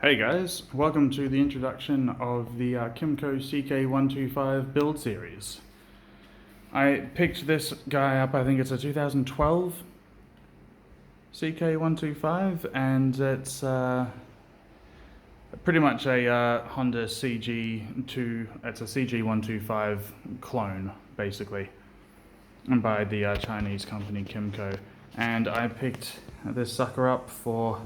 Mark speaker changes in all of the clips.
Speaker 1: Hey guys, welcome to the introduction of the Kymco CK125 build series. I picked this guy up, I think it's a 2012 CK125, and it's pretty much a Honda CG2, it's a CG125 clone, basically, by the Chinese company Kymco. And I picked this sucker up for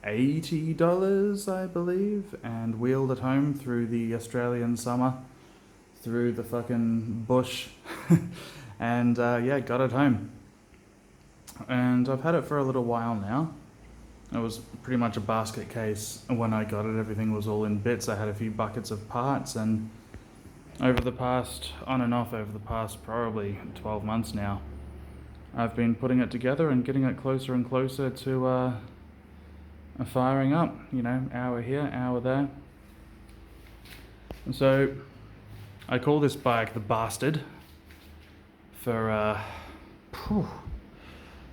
Speaker 1: $80, I believe, and wheeled it home through the Australian summer, through the fucking bush, and yeah, got it home. And I've had it for a little while now. It was pretty much a basket case when I got it. Everything was all in bits. I had a few buckets of parts, and over the past, on and off over the past probably 12 months now, I've been putting it together and getting it closer and closer to firing up, you know, hour here, hour there. And so I call this bike the Bastard for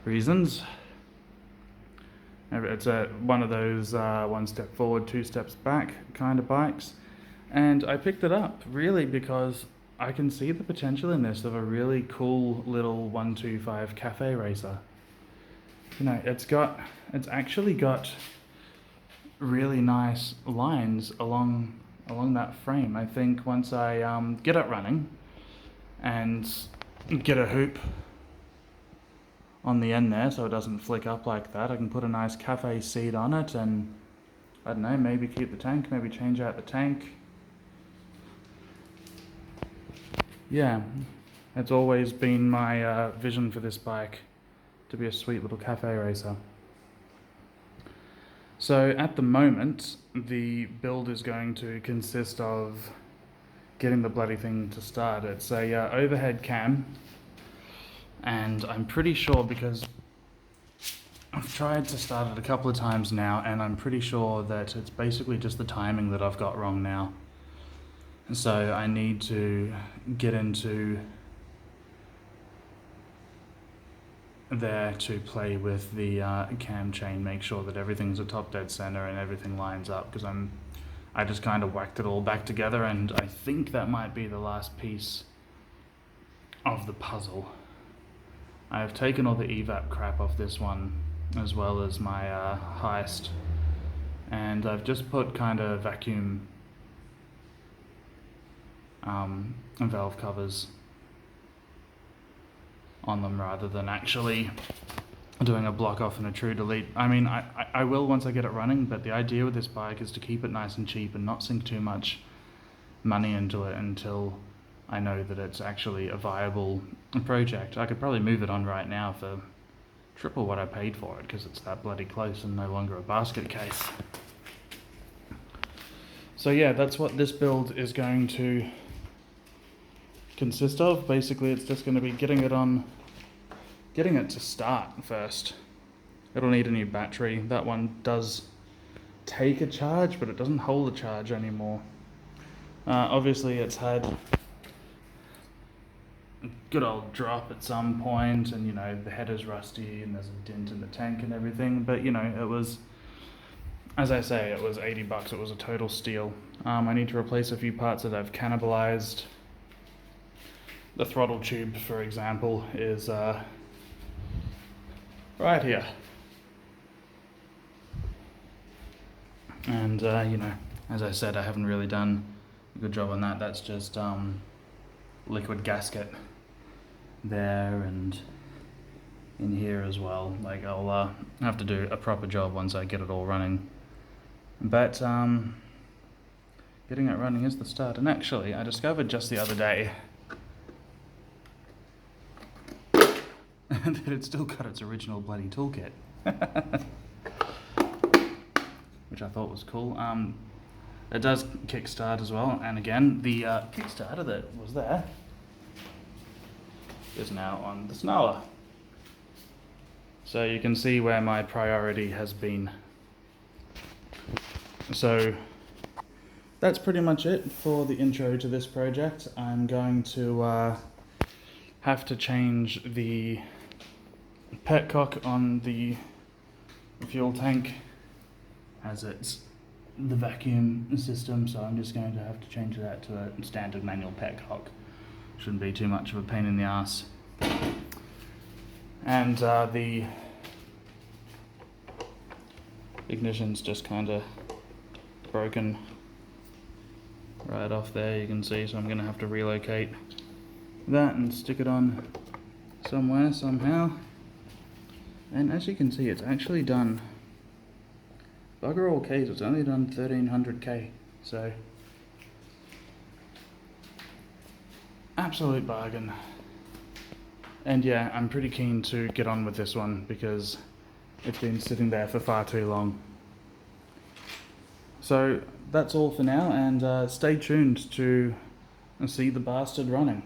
Speaker 1: reasons. It's one of those one step forward, two steps back kind of bikes. And I picked it up really because I can see the potential in this of a really cool little 125 cafe racer. You know, it's actually got really nice lines along that frame. I think once I get it running and get a hoop on the end there so it doesn't flick up like that, I can put a nice cafe seat on it and, I don't know, maybe keep the tank, maybe change out the tank. Yeah, it's always been my vision for this bike, to be a sweet little cafe racer. So at the moment, the build is going to consist of getting the bloody thing to start. It's a overhead cam, and I'm pretty sure, because I've tried to start it a couple of times now, and I'm pretty sure that it's basically just the timing that I've got wrong now. So I need to get into there to play with the cam chain, make sure that everything's a top dead center and everything lines up, because I just kind of whacked it all back together, and I think that might be the last piece of the puzzle. I've taken all the evap crap off this one, as well as my heist, and I've just put kind of vacuum valve covers on them rather than actually doing a block off and a true delete. I mean, I will once I get it running, but the idea with this bike is to keep it nice and cheap and not sink too much money into it until I know that it's actually a viable project. I could probably move it on right now for triple what I paid for it, because it's that bloody close and no longer a basket case. So yeah, that's what this build is going to consist of. Basically, it's just going to be getting it to start first. It'll need a new battery. That one does take a charge, but it doesn't hold a charge anymore. Obviously, it's had a good old drop at some point, and you know, the header's rusty and there's a dent in the tank and everything, but you know, it was, as I say, it was $80. It was a total steal. I need to replace a few parts that I've cannibalized. The throttle tube, for example, is right here. And, you know, as I said, I haven't really done a good job on that. That's just liquid gasket there and in here as well. Like, I'll have to do a proper job once I get it all running. But getting it running is the start. And actually, I discovered just the other day that it's still got its original bloody toolkit, which I thought was cool. It does kickstart as well, and again, the kickstarter that was there is now on the Snarler. So you can see where my priority has been. So that's pretty much it for the intro to this project. I'm going to have to change the petcock on the fuel tank, as it's the vacuum system, so I'm just going to have to change that to a standard manual petcock. Shouldn't be too much of a pain in the ass. And the ignition's just kind of broken right off there, you can see, so I'm going to have to relocate that and stick it on somewhere somehow. And as you can see, it's actually done bugger all keys, it's only done 1300k, so absolute bargain. And yeah, I'm pretty keen to get on with this one because it's been sitting there for far too long. So that's all for now, and stay tuned to see the bastard running.